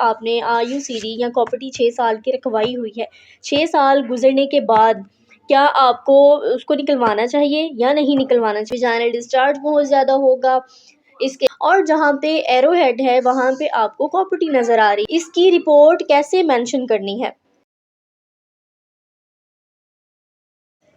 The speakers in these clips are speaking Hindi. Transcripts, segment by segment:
आपने आईयूसीडी या कॉपर्टी 6 साल की रखवाई हुई है, 6 साल गुजरने के बाद क्या आपको उसको निकलवाना चाहिए या नहीं निकलवाना चाहिए? वजाइनल डिस्चार्ज बहुत ज़्यादा होगा इसके, और जहाँ पे एरो हेड है वहाँ पे आपको कॉपर्टी नज़र आ रही है, इसकी रिपोर्ट कैसे मेंशन करनी है?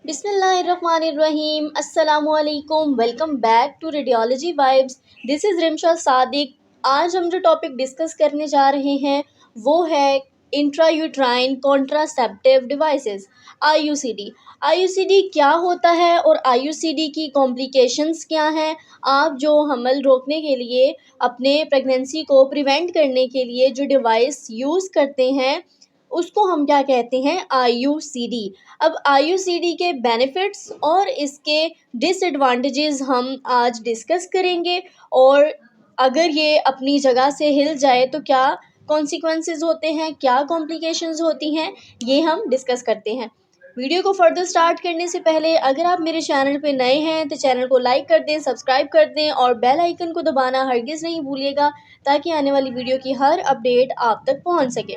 बिस्मिल्लाहिर्रहमानिर्रहीम, अस्सलामुअलैकुम, welcome back to radiology vibes. This is Rimsha Sadiq. आज हम जो टॉपिक डिस्कस करने जा रहे हैं वो है intrauterine contraceptive devices, IUCD. IUCD क्या होता है और आईयूसीडी की कॉम्प्लिकेशंस क्या हैं? आप जो हमल रोकने के लिए, अपने प्रेगनेंसी को प्रिवेंट करने के लिए जो डिवाइस यूज़ करते हैं उसको हम क्या कहते हैं? आईयूसीडी। अब आईयूसीडी के बेनिफिट्स और इसके डिसएडवांटेजेस हम आज डिस्कस करेंगे, और अगर ये अपनी जगह से हिल जाए तो क्या कॉन्सिक्वेंसेस होते हैं, क्या कॉम्प्लिकेशंस होती हैं, ये हम डिस्कस करते हैं। वीडियो को फर्दर स्टार्ट करने से पहले अगर आप मेरे चैनल पे नए हैं तो चैनल को लाइक कर दें, सब्सक्राइब कर दें और बेल आइकन को दबाना हरगिज़ नहीं भूलिएगा, ताकि आने वाली वीडियो की हर अपडेट आप तक पहुंच सके।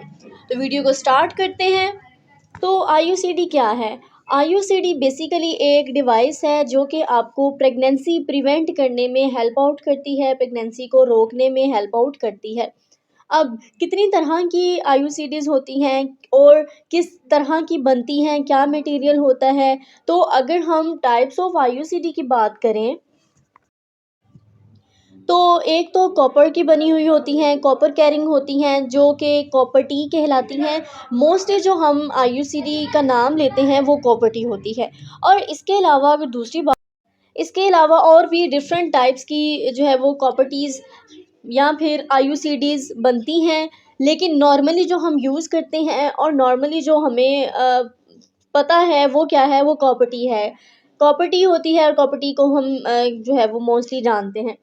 तो वीडियो को स्टार्ट करते हैं। तो आईयूसीडी क्या है? आईयूसीडी बेसिकली एक डिवाइस है जो कि आपको प्रेगनेंसी प्रिवेंट करने में हेल्प आउट करती है, प्रेगनेंसी को रोकने में हेल्प आउट करती है। अब कितनी तरह की आईयूसीडीज़ होती हैं और किस तरह की बनती हैं, क्या मटेरियल होता है? तो अगर हम टाइप्स ऑफ आईयूसीडी की बात करें तो एक तो कॉपर की बनी हुई होती हैं, कॉपर कैरिंग होती हैं जो कि कॉपर टी कहलाती हैं। मोस्टली जो हम आईयूसीडी का नाम लेते हैं वो कॉपर टी होती है। और इसके अलावा अगर दूसरी बात, इसके अलावा और भी डिफरेंट टाइप्स की जो है वो कॉपर्टीज़ या फिर आईयूसीडीज़ बनती हैं, लेकिन नॉर्मली जो हम यूज़ करते हैं और नॉर्मली जो हमें पता है वो क्या है, वो कॉपर्टी है। कॉपर्टी होती है और कॉपर्टी को हम जो है वो मोस्टली जानते हैं।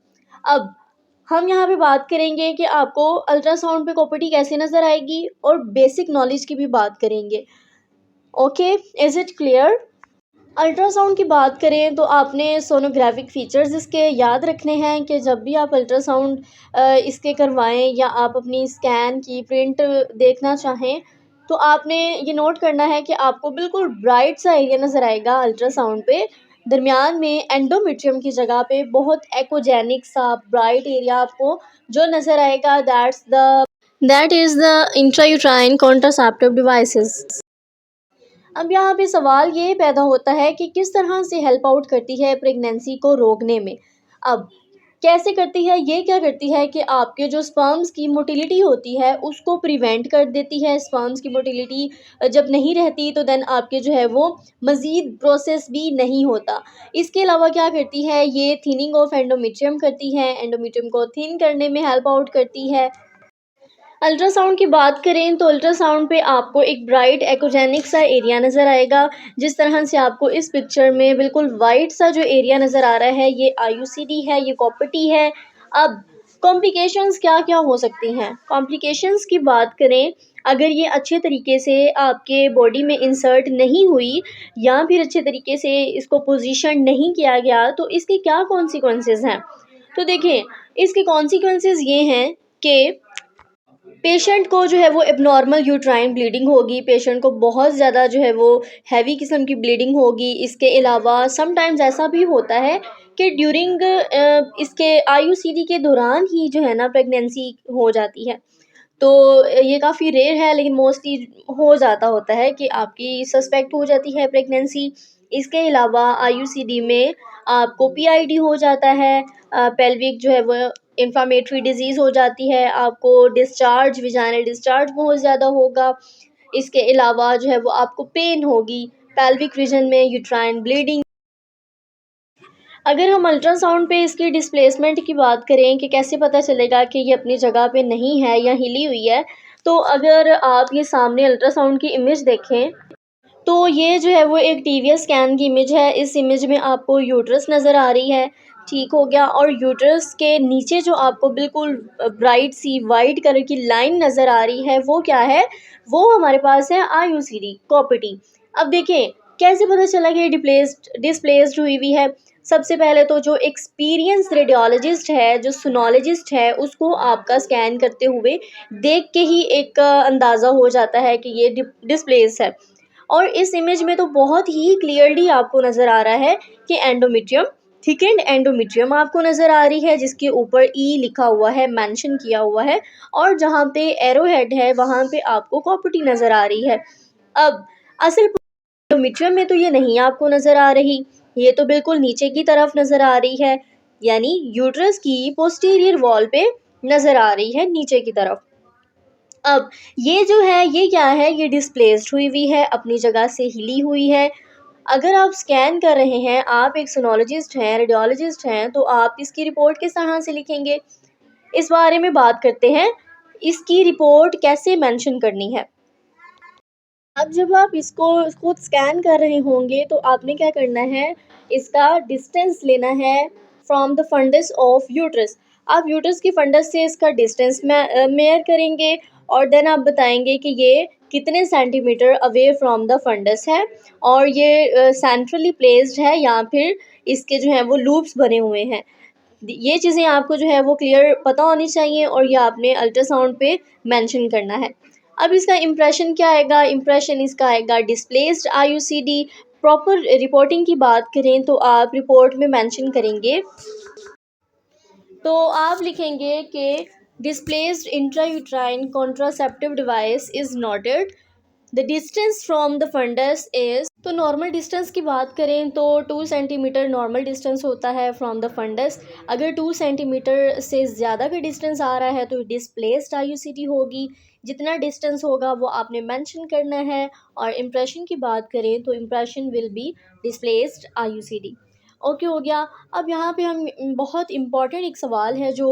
अब हम यहाँ पे बात करेंगे कि आपको अल्ट्रासाउंड पे कॉपर्टी कैसे नज़र आएगी, और बेसिक नॉलेज की भी बात करेंगे। Okay, is it clear? Ultrasound की बात करें तो आपने सोनोग्राफिक फ़ीचर्स इसके याद रखने हैं कि जब भी आप अल्ट्रासाउंड इसके करवाएं या आप अपनी स्कैन की प्रिंट देखना चाहें तो आपने ये नोट करना है कि आपको बिल्कुल ब्राइट सा एरिया नज़र आएगा अल्ट्रासाउंड पे। दरमियान में एंडोमेट्रियम की जगह पे बहुत एक्ोजेनिक सा ब्राइट एरिया आपको जो नज़र आएगा, that is the intrauterine contraceptive devices. अब यहाँ पे सवाल ये पैदा होता है कि किस तरह से हेल्प आउट करती है प्रेगनेंसी को रोकने में। अब कैसे करती है? ये क्या करती है कि आपके जो स्पर्म्स की मोटिलिटी होती है उसको प्रिवेंट कर देती है। स्पर्म्स की मोटिलिटी जब नहीं रहती तो देन आपके जो है वो मज़ीद प्रोसेस भी नहीं होता। इसके अलावा क्या करती है, ये थिनिंग ऑफ एंडोमेट्रियम करती है, एंडोमेट्रियम को थिन करने में हेल्प आउट करती है। अल्ट्रासाउंड की बात करें तो अल्ट्रासाउंड पे आपको एक ब्राइट एक्ोजेनिक सा एरिया नज़र आएगा, जिस तरह से आपको इस पिक्चर में बिल्कुल वाइट सा जो एरिया नज़र आ रहा है, ये आईयूसीडी है, ये कॉपर्टी है। अब कॉम्प्लिकेशंस क्या क्या हो सकती हैं? कॉम्प्लिकेशंस की बात करें, अगर ये अच्छे तरीके से आपके बॉडी में इंसर्ट नहीं हुई या फिर अच्छे तरीके से इसको पोजीशन नहीं किया गया तो इसके क्या कॉन्सिक्वेंसेस हैं? तो देखें, इसके कॉन्सिक्वेंसेस ये हैं कि पेशेंट को जो है वो एबनॉर्मल यूट्राइन ब्लीडिंग होगी, पेशेंट को बहुत ज़्यादा जो है वो हैवी किस्म की ब्लीडिंग होगी। इसके अलावा समटाइम्स ऐसा भी होता है कि ड्यूरिंग इसके आईयूसीडी के दौरान ही जो है ना प्रेगनेंसी हो जाती है। तो ये काफ़ी रेयर है, लेकिन मोस्टली हो जाता होता है कि आपकी सस्पेक्ट हो जाती है प्रेगनेंसी। इसके अलावा आईयूसीडी में आपको पीआईडी हो जाता है, पेल्विक जो है वो इन्फ्लामेटरी डिजीज़ हो जाती है, आपको डिस्चार्ज, वजाइनल डिस्चार्ज बहुत ज़्यादा होगा। इसके अलावा जो है वो आपको पेन होगी, पेल्विक रीजन में यूट्राइन ब्लीडिंग। अगर हम अल्ट्रासाउंड पे इसकी डिस्प्लेसमेंट की बात करें कि कैसे पता चलेगा कि ये अपनी जगह पे नहीं है या हिली हुई है, तो अगर आप ये सामने अल्ट्रासाउंड की इमेज देखें तो ये जो है वो एक टीवीएस स्कैन की इमेज है। इस इमेज में आपको यूट्रस नज़र आ रही है, ठीक हो गया, और यूट्रस के नीचे जो आपको बिल्कुल ब्राइट सी वाइट कलर की लाइन नज़र आ रही है वो क्या है? वो हमारे पास है आईयूसीडी कॉपर्टी। अब देखें कैसे पता चला कि डिस्प्लेस्ड हुई है। सबसे पहले तो जो एक्सपीरियंस रेडियोलॉजिस्ट है, जो सोनोलॉजिस्ट है, उसको आपका स्कैन करते हुए देख के ही एक अंदाज़ा हो जाता है कि ये डिस्प्लेस है। और इस इमेज में तो बहुत ही क्लियरली आपको नज़र आ रहा है कि एंडोमेट्रियम, थिकेंड एंडोमेट्रियम आपको नज़र आ रही है, जिसके ऊपर ई लिखा हुआ है, मेंशन किया हुआ है, और जहाँ पे एरो हेड है वहाँ पे आपको कॉपर्टी नज़र आ रही है। अब असल एंडोमेट्रियम में तो ये नहीं आपको नज़र आ रही, ये तो बिल्कुल नीचे की तरफ नज़र आ रही है, यानी यूट्रस की पोस्टीरियर वॉल पे नज़र आ रही है नीचे की तरफ। अब ये जो है ये क्या है, ये डिस्प्लेस्ड हुई है, अपनी जगह से हिली हुई है। अगर आप स्कैन कर रहे हैं, आप एक सोनोलॉजिस्ट हैं, रेडियोलॉजिस्ट हैं, तो आप इसकी रिपोर्ट किस तरह से लिखेंगे, इस बारे में बात करते हैं। इसकी रिपोर्ट कैसे मेंशन करनी है। अब जब आप इसको खुद स्कैन कर रहे होंगे तो आपने क्या करना है, इसका डिस्टेंस लेना है from the fundus of uterus. आप यूट्रस की फंडस से इसका डिस्टेंस मेयर करेंगे और देन आप बताएंगे कि ये कितने centimetre away from the fundus है, और ये सेंट्रली प्लेस्ड है या फिर इसके जो है वो लूप्स बने हुए हैं। ये चीज़ें आपको जो है वो क्लियर पता होनी चाहिए, और ये आपने अल्ट्रासाउंड पे मेंशन करना है। अब इसका इम्प्रेशन क्या आएगा, इम्प्रेशन इसका आएगा डिस्प्लेस्ड आईयूसीडी। प्रॉपर रिपोर्टिंग की बात करें तो आप रिपोर्ट में मेंशन करेंगे, तो आप लिखेंगे कि displaced intrauterine contraceptive device is noted, the distance from the fundus is. तो नॉर्मल डिस्टेंस की बात करें तो 2 सेंटीमीटर नॉर्मल डिस्टेंस होता है फ्रॉम द फंडस। अगर 2 सेंटीमीटर से ज़्यादा का डिस्टेंस आ रहा है तो डिस्प्लेस्ड आईयूसीडी होगी। जितना डिस्टेंस होगा वो आपने मेंशन करना है। और इम्प्रेशन की बात करें तो impression will be displaced IUCD. Okay, हो गया। अब यहाँ पे हम बहुत इम्पॉर्टेंट एक सवाल है जो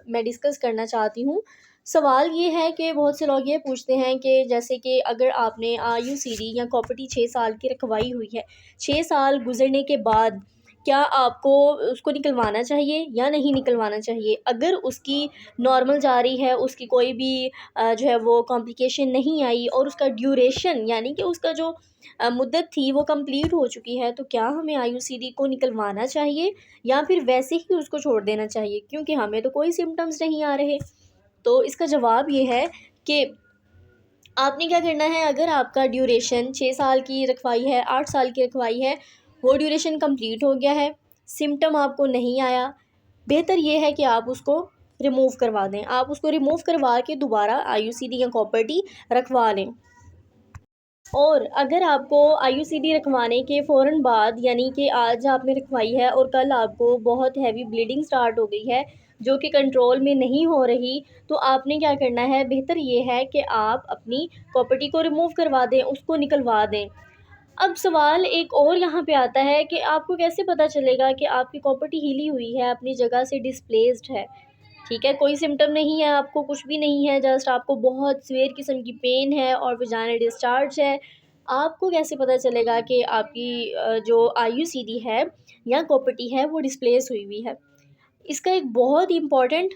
मैं डिस्कस करना चाहती हूँ। सवाल ये है कि बहुत से लोग ये पूछते हैं कि जैसे कि अगर आपने आईयूसीडी या कॉपर्टी 6 साल की रखवाई हुई है, 6 साल गुजरने के बाद क्या आपको उसको निकलवाना चाहिए या नहीं निकलवाना चाहिए। अगर उसकी नॉर्मल जा रही है, उसकी कोई भी जो है वो कॉम्प्लिकेशन नहीं आई, और उसका ड्यूरेशन यानी कि उसका जो मुद्दत थी वो कंप्लीट हो चुकी है, तो क्या हमें आईयूसीडी को निकलवाना चाहिए या फिर वैसे ही उसको छोड़ देना चाहिए, क्योंकि हमें तो कोई सिम्टम्स नहीं आ रहे। तो इसका जवाब ये है कि आपने क्या करना है, अगर आपका ड्यूरेशन 6 साल की रखवाई है, 8 साल की रखवाई है, वो ड्यूरेशन कंप्लीट हो गया है, सिम्टम आपको नहीं आया, बेहतर ये है कि आप उसको रिमूव करवा दें। आप उसको रिमूव करवा के दोबारा आईयूसीडी या कॉपर्टी रखवा लें। और अगर आपको आईयूसीडी रखवाने के फ़ौरन बाद, यानी कि आज आपने रखवाई है और कल आपको बहुत हैवी ब्लीडिंग स्टार्ट हो गई है जो कि कंट्रोल में नहीं हो रही, तो आपने क्या करना है, बेहतर ये है कि आप अपनी प्रॉपर्टी को रिमूव करवा दें, उसको निकलवा दें। अब सवाल एक और यहाँ पे आता है कि आपको कैसे पता चलेगा कि आपकी प्रॉपर्टी हिली हुई है, अपनी जगह से डिस्प्लेस्ड है। ठीक है, कोई सिम्टम नहीं है, आपको कुछ भी नहीं है, जस्ट आपको बहुत सीवियर किस्म की पेन है और वजाइनल डिस्चार्ज है। आपको कैसे पता चलेगा कि आपकी जो आईयूसीडी है या प्रॉपर्टी है वो डिस्प्लेस हुई है। इसका एक बहुत ही इम्पॉर्टेंट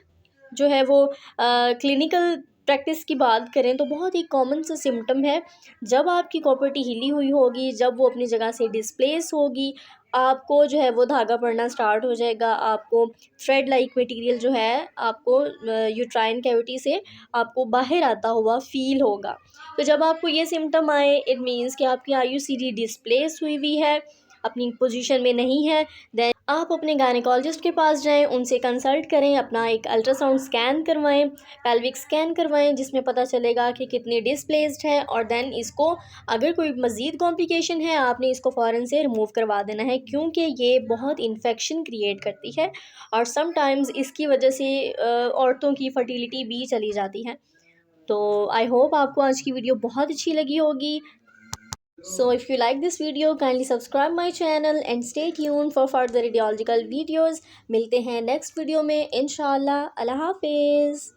जो है वो क्लिनिकल प्रैक्टिस की बात करें तो बहुत ही कॉमन सा सिम्टम है, जब आपकी प्रॉपर्टी हिली हुई होगी, जब वो अपनी जगह से डिस्प्लेस होगी, आपको जो है वो धागा पड़ना स्टार्ट हो जाएगा, आपको थ्रेड लाइक मटेरियल जो है आपको यूट्राइन कैविटी से आपको बाहर आता हुआ फील होगा। तो जब आपको ये सिम्टम आए, इट मीन्स कि आपकी आईयूसीडी डिस्प्लेस हुई है, अपनी पोजीशन में नहीं है। देन आप अपने गायनेकोलॉजिस्ट के पास जाएं, उनसे कंसल्ट करें, अपना एक अल्ट्रासाउंड स्कैन करवाएं, पेल्विक स्कैन करवाएं, जिसमें पता चलेगा कि कितनी डिस्प्लेस्ड है, और देन इसको अगर कोई मज़ीद कॉम्प्लिकेशन है आपने इसको फ़ौरन से रिमूव करवा देना है, क्योंकि ये बहुत इन्फेक्शन क्रिएट करती है और समटाइम्स इसकी वजह से औरतों की फर्टिलिटी भी चली जाती है। तो आई होप आपको आज की वीडियो बहुत अच्छी लगी होगी। So if you like this video, kindly subscribe my channel and stay tuned for further radiological videos. मिलते हैं next video में इंशाल्लाह। अल्लाह हाफिज़।